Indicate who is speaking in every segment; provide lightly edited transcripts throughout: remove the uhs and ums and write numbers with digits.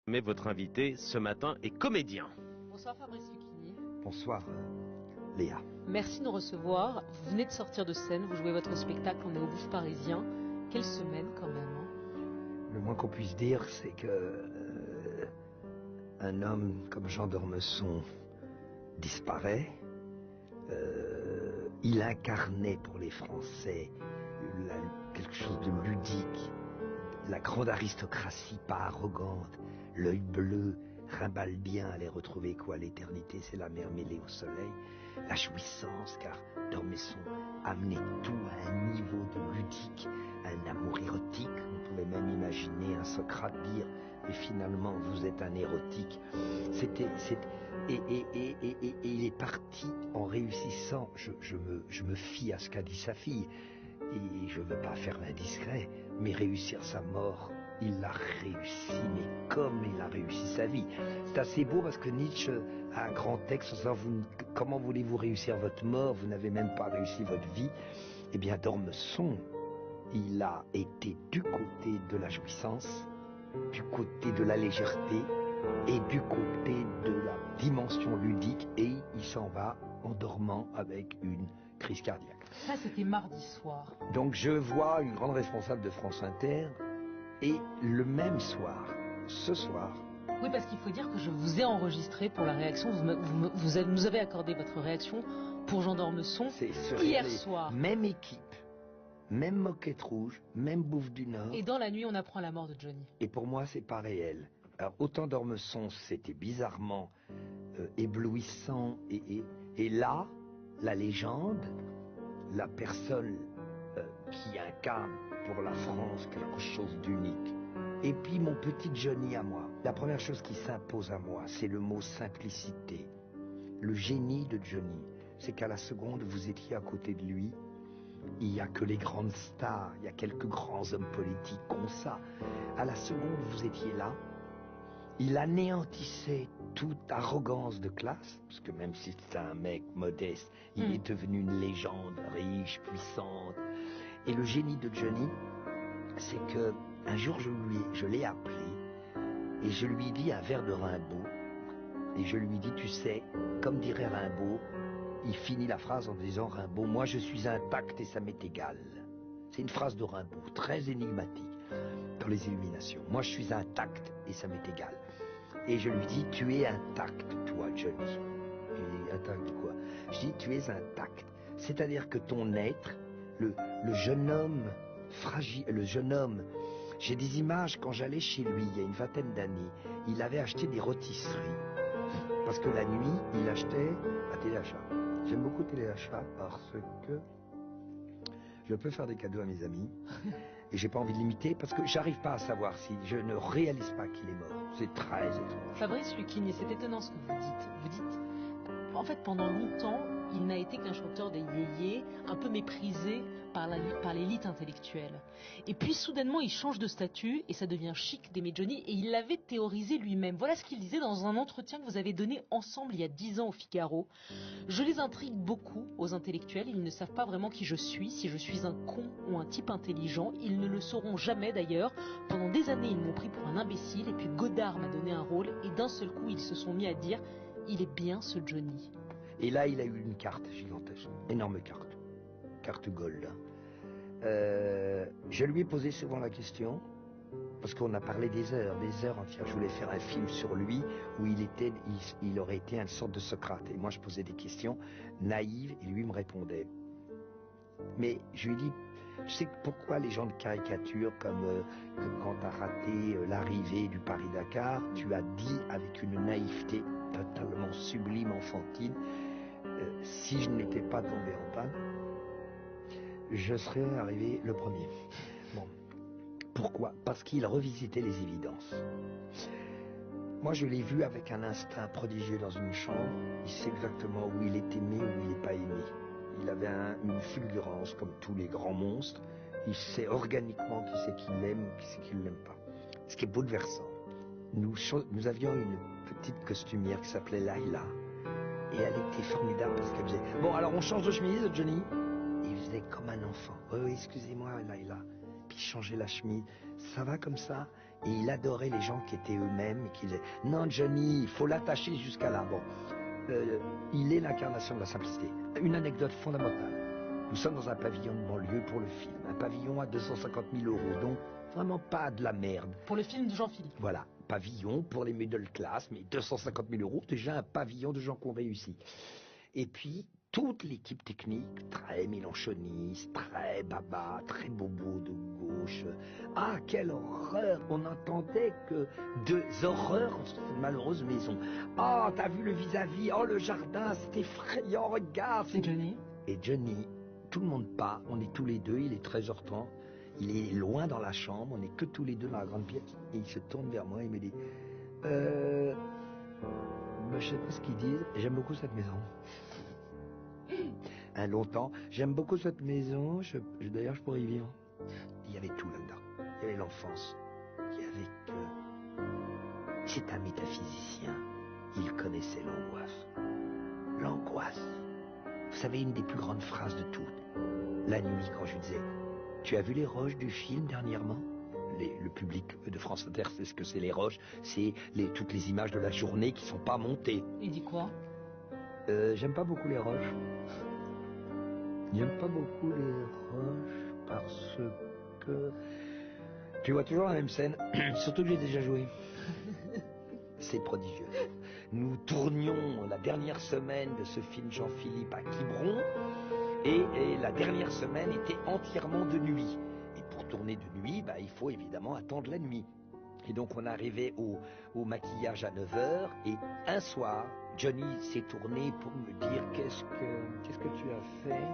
Speaker 1: Mais votre invité ce matin est comédien.
Speaker 2: Bonsoir Fabrice Lucchini.
Speaker 3: Bonsoir Léa.
Speaker 2: Merci de nous recevoir. Vous venez de sortir de scène, vous jouez votre spectacle, on est au Bouffe Parisien. Quelle semaine quand même, hein.
Speaker 3: Le moins qu'on puisse dire, c'est que un homme comme Jean d'Ormesson disparaît. Il incarnait pour les Français quelque chose de ludique, la grande aristocratie pas arrogante, l'œil bleu, Rimbaudien allait retrouver quoi l'éternité, c'est la mer mêlée au soleil, la jouissance, car d'Ormesson amenait tout à un niveau de ludique, un amour érotique. On pouvait même imaginer un Socrate dire mais finalement vous êtes un érotique. Et il est parti en réussissant. Je me fie à ce qu'a dit sa fille et je veux pas faire l'indiscret, mais réussir sa mort, il l'a réussi, mais comme il a réussi sa vie. C'est assez beau parce que Nietzsche a un grand texte en disant comment voulez-vous réussir votre mort, vous n'avez même pas réussi votre vie. Eh bien d'Ormesson, il a été du côté de la jouissance, du côté de la légèreté et du côté de la dimension ludique, et il s'en va en dormant avec une crise cardiaque.
Speaker 2: Ça c'était mardi soir.
Speaker 3: Donc je vois une grande responsable de France Inter, et le même soir, ce soir...
Speaker 2: Oui, parce qu'il faut dire que je vous ai enregistré pour la réaction, vous nous avez accordé votre réaction pour Jean d'Ormesson hier soir.
Speaker 3: Même équipe, même moquette rouge, même bouffe du Nord.
Speaker 2: Et dans la nuit, on apprend la mort de Johnny.
Speaker 3: Et pour moi, c'est pas réel. Alors, autant d'Ormesson, c'était bizarrement éblouissant, et là, la légende, la personne qui incarne pour la France quelque chose d'unique. Et puis mon petit Johnny à moi. La première chose qui s'impose à moi, c'est le mot simplicité. Le génie de Johnny, c'est qu'à la seconde, vous étiez à côté de lui. Il n'y a que les grandes stars, il y a quelques grands hommes politiques comme ça. À la seconde, vous étiez là. Il anéantissait toute arrogance de classe, parce que même si c'était un mec modeste, il est devenu une légende riche, puissante. Et le génie de Johnny, c'est que un jour je l'ai appelé et je lui ai dit un vers de Rimbaud. Et je lui ai dit, tu sais, comme dirait Rimbaud, il finit la phrase en disant Rimbaud, moi je suis intact et ça m'est égal. C'est une phrase de Rimbaud, très énigmatique dans les Illuminations. Moi je suis intact et ça m'est égal. Et je lui dis, tu es intact, toi, Johnny. Il dit, intact quoi? Je dis, tu es intact. C'est-à-dire que ton être, le jeune homme fragile, le jeune homme, j'ai des images quand j'allais chez lui, il y a une vingtaine d'années, il avait acheté des rôtisseries. Parce que la nuit, il achetait à Téléachat. J'aime beaucoup Téléachat parce que je peux faire des cadeaux à mes amis. Et j'ai pas envie de l'imiter parce que j'arrive pas à savoir si je ne réalise pas qu'il est mort. C'est très étrange.
Speaker 2: Fabrice Lucchini, c'est étonnant ce que vous dites. Vous dites, en fait, pendant longtemps, il n'a été qu'un chanteur des yéyés, un peu méprisé par l'élite intellectuelle. Et puis soudainement, il change de statut et ça devient chic d'aimer Johnny. Et il l'avait théorisé lui-même. Voilà ce qu'il disait dans un entretien que vous avez donné ensemble il y a 10 ans au Figaro. Je les intrigue beaucoup aux intellectuels. Ils ne savent pas vraiment qui je suis, si je suis un con ou un type intelligent. Ils ne le sauront jamais d'ailleurs. Pendant des années, ils m'ont pris pour un imbécile. Et puis Godard m'a donné un rôle. Et d'un seul coup, ils se sont mis à dire « Il est bien ce Johnny ».
Speaker 3: Et là, il a eu une carte gigantesque, énorme carte gold. Je lui ai posé souvent la question, parce qu'on a parlé des heures entières. Je voulais faire un film sur lui, où il aurait été une sorte de Socrate. Et moi, je posais des questions naïves, et lui me répondait. Mais je lui ai dit, tu sais pourquoi les gens de caricature, comme quand tu as raté l'arrivée du Paris-Dakar, tu as dit avec une naïveté totalement sublime, enfantine, si je n'étais pas tombé en panne, je serais arrivé le premier. Bon. Pourquoi? Parce qu'il revisitait les évidences. Moi, je l'ai vu avec un instinct prodigieux dans une chambre. Il sait exactement où il est aimé, où il n'est pas aimé. Il avait une fulgurance comme tous les grands monstres. Il sait organiquement qui c'est qui l'aime, qui c'est qui ne l'aime pas. Ce qui est bouleversant. Nous avions une petite costumière qui s'appelait Laila. Et elle était formidable parce qu'elle faisait... Bon, alors on change de chemise, Johnny. Et il faisait comme un enfant. Oui, excusez-moi, Laila. Puis il changeait la chemise. Ça va comme ça? Et il adorait les gens qui étaient eux-mêmes, qui disaient « Non, Johnny, il faut l'attacher jusqu'à là. » Bon, il est l'incarnation de la simplicité. Une anecdote fondamentale. Nous sommes dans un pavillon de banlieue pour le film. Un pavillon à 250 000 €, donc vraiment pas de la merde.
Speaker 2: Pour le film de Jean-Philippe.
Speaker 3: Voilà, pavillon pour les middle class, mais 250 000 €, déjà un pavillon de gens qui ont réussi. Et puis, toute l'équipe technique, très mélanchoniste, très baba, très bobo de gauche. Ah, quelle horreur! On n'entendait que deux horreurs dans cette malheureuse maison. Ah, t'as vu le vis-à-vis? Oh, le jardin, c'est effrayant, regarde!
Speaker 2: C'est Johnny.
Speaker 3: Et Johnny, tout le monde part, on est tous les deux, il est 13h30, il est loin dans la chambre, on est que tous les deux dans la grande pièce, et il se tourne vers moi et me dit je sais pas ce qu'ils disent, j'aime beaucoup cette maison. Longtemps, j'aime beaucoup cette maison, d'ailleurs je pourrais y vivre. Il y avait tout là-dedans, il y avait l'enfance, il y avait que... C'est un métaphysicien, il connaissait l'angoisse. L'angoisse. Vous savez, une des plus grandes phrases de toutes, la nuit, quand je lui disais « Tu as vu les roches du film dernièrement ?» Le public de France Inter sait ce que c'est les roches, c'est toutes les images de la journée qui ne sont pas montées.
Speaker 2: Il dit quoi?
Speaker 3: J'aime pas beaucoup les roches. J'aime pas beaucoup les roches parce que... Tu vois toujours la même scène, surtout que j'ai déjà joué. C'est prodigieux. Nous tournions la dernière semaine de ce film Jean-Philippe à Quiberon et la dernière semaine était entièrement de nuit. Et pour tourner de nuit, il faut évidemment attendre la nuit. Et donc on arrivait au maquillage à 9h et un soir, Johnny s'est tourné pour me dire qu'est-ce que tu as fait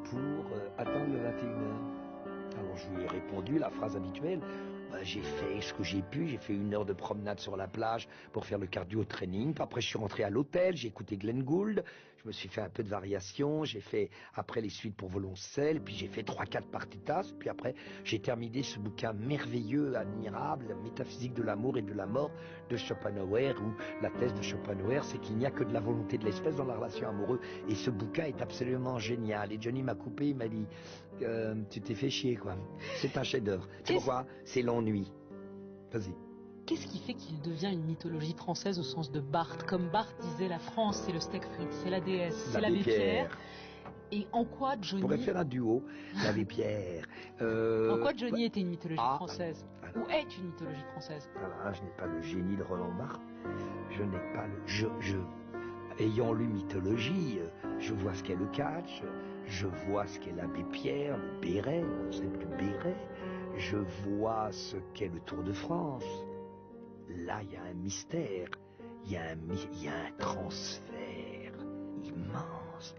Speaker 3: pour attendre le 21h. Alors je lui ai répondu la phrase habituelle. J'ai fait ce que j'ai pu, j'ai fait 1 heure de promenade sur la plage pour faire le cardio training. Puis après je suis rentré à l'hôtel, j'ai écouté Glenn Gould, je me suis fait un peu de variation, j'ai fait après les suites pour violoncelle, puis j'ai fait 3-4 partitas, puis après j'ai terminé ce bouquin merveilleux, admirable, la métaphysique de l'amour et de la mort de Schopenhauer, où la thèse de Schopenhauer c'est qu'il n'y a que de la volonté de l'espèce dans la relation amoureuse, et ce bouquin est absolument génial. Et Johnny m'a coupé, il m'a dit tu t'es fait chier quoi, c'est un chef-d'œuvre. C'est pourquoi? C'est l'ennui. Vas-y.
Speaker 2: Qu'est-ce qui fait qu'il devient une mythologie française au sens de Barthes? Comme Barthes disait, la France, c'est le steak frites, c'est la déesse, c'est l'abbé Pierre. Et en quoi Johnny...
Speaker 3: On pourrait faire un duo, l'abbé Pierre.
Speaker 2: En quoi Johnny était une mythologie française? Ou est une mythologie française?
Speaker 3: Alors, je n'ai pas le génie de Roland Barthes. Je n'ai pas le... Ayant lu mythologie, je vois ce qu'est le catch, je vois ce qu'est l'abbé Pierre, le béret, le concept du béret, je vois ce qu'est le Tour de France. Là, il y a un mystère, il y a un transfert immense.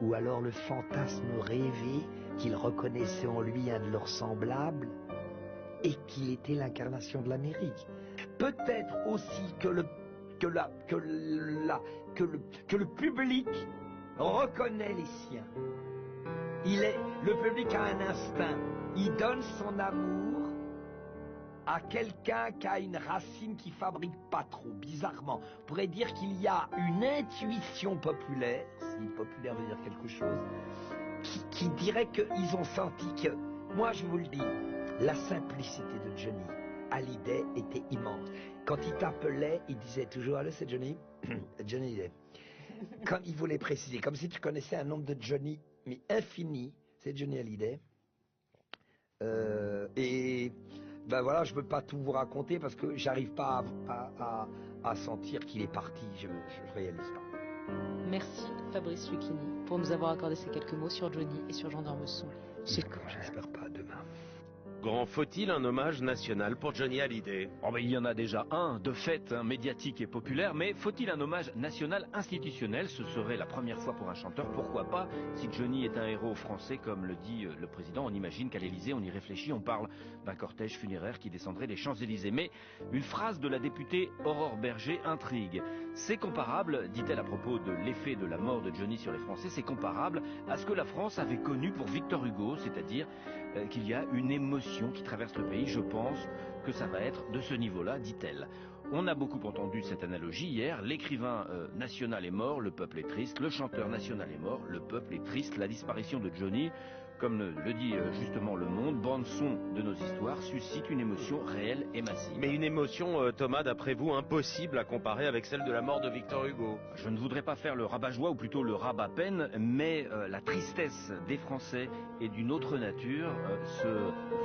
Speaker 3: Ou alors le fantasme rêvé qu'il reconnaissait en lui un de leurs semblables et qu'il était l'incarnation de l'Amérique. Peut-être aussi que le public reconnaît les siens. Le public a un instinct. Il donne son amour à quelqu'un qui a une racine qui fabrique pas trop, bizarrement. On pourrait dire qu'il y a une intuition populaire, si populaire veut dire quelque chose, qui dirait qu'ils ont senti que, moi je vous le dis, la simplicité de Johnny Hallyday était immense. Quand il t'appelait, il disait toujours « Allô, c'est Johnny ?» Johnny Hallyday. Quand il voulait préciser, comme si tu connaissais un nombre de Johnny, mais infini, c'est Johnny Hallyday. Et ben voilà, je ne peux pas tout vous raconter parce que j'arrive pas à sentir qu'il est parti, je réalise pas.
Speaker 2: Merci Fabrice Lucchini pour nous avoir accordé ces quelques mots sur Johnny et sur Jean d'Ormesson.
Speaker 3: D'accord, j'espère pas demain.
Speaker 1: Grand, faut-il un hommage national pour Johnny Hallyday?
Speaker 4: Oh ben, il y en a déjà un, de fait, médiatique et populaire, mais faut-il un hommage national institutionnel? Ce serait la première fois pour un chanteur, pourquoi pas? Si Johnny est un héros français, comme le dit le président, on imagine qu'à l'Élysée, on y réfléchit, on parle d'un cortège funéraire qui descendrait les Champs-Élysées. Mais une phrase de la députée Aurore Berger intrigue. C'est comparable, dit-elle à propos de l'effet de la mort de Johnny sur les Français, c'est comparable à ce que la France avait connu pour Victor Hugo, c'est-à-dire qu'il y a une émotion qui traverse le pays. Je pense que ça va être de ce niveau-là, dit-elle. On a beaucoup entendu cette analogie hier. L'écrivain national est mort, le peuple est triste. Le chanteur national est mort, le peuple est triste. La disparition de Johnny, Comme le dit justement Le Monde, bande-son de nos histoires suscite une émotion réelle et massive.
Speaker 1: Mais une émotion, Thomas, d'après vous, impossible à comparer avec celle de la mort de Victor Hugo.
Speaker 4: Je ne voudrais pas faire le rabat-joie, ou plutôt le rabat-peine, mais la tristesse des Français est d'une autre nature. Ce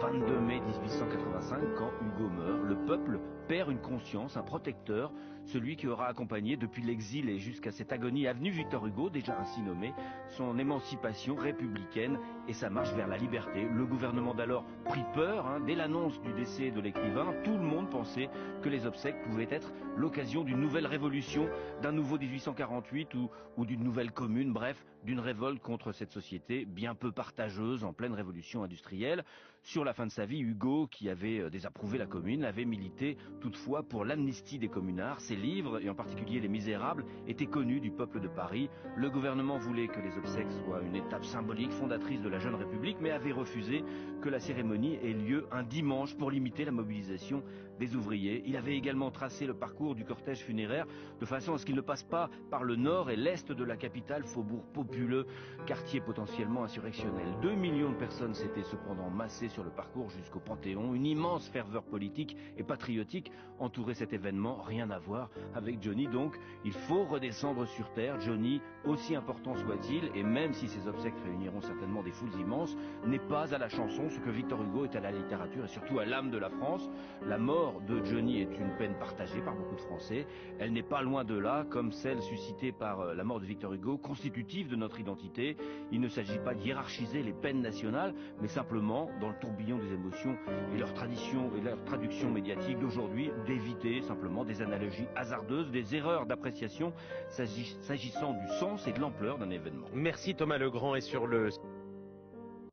Speaker 4: 22 mai 1885, quand Hugo meurt, le peuple perd une conscience, un protecteur, celui qui aura accompagné depuis l'exil et jusqu'à cette agonie avenue Victor Hugo, déjà ainsi nommé, son émancipation républicaine et sa marche vers la liberté. Le gouvernement d'alors prit peur, dès l'annonce du décès de l'écrivain, tout le monde pensait que les obsèques pouvaient être l'occasion d'une nouvelle révolution, d'un nouveau 1848 ou d'une nouvelle commune, bref, d'une révolte contre cette société bien peu partageuse en pleine révolution industrielle. Sur la fin de sa vie, Hugo, qui avait désapprouvé la commune, avait milité toutefois pour l'amnistie des communards. Ses livres, et en particulier Les Misérables, étaient connus du peuple de Paris. Le gouvernement voulait que les obsèques soient une étape symbolique, fondatrice de la jeune République, mais avait refusé que la cérémonie ait lieu un dimanche pour limiter la mobilisation des ouvriers. Il avait également tracé le parcours du cortège funéraire de façon à ce qu'il ne passe pas par le nord et l'est de la capitale, faubourg populeux, quartier potentiellement insurrectionnel. 2 millions de personnes s'étaient cependant massées sur le parcours jusqu'au Panthéon. Une immense ferveur politique et patriotique entourait cet événement. Rien à voir avec Johnny, donc il faut redescendre sur terre. Johnny, aussi important soit-il, et même si ses obsèques réuniront certainement des foules immenses, n'est pas à la chanson ce que Victor Hugo est à la littérature et surtout à l'âme de la France. La mort de Johnny est une peine partagée par beaucoup de Français. Elle n'est pas loin de là, comme celle suscitée par la mort de Victor Hugo, constitutive de notre identité. Il ne s'agit pas de hiérarchiser les peines nationales, mais simplement, dans le tourbillon des émotions et leur tradition et leur traduction médiatique d'aujourd'hui, d'éviter simplement des analogies hasardeuses, des erreurs d'appréciation s'agissant du sens et de l'ampleur d'un événement.
Speaker 1: Merci Thomas Legrand, et sur le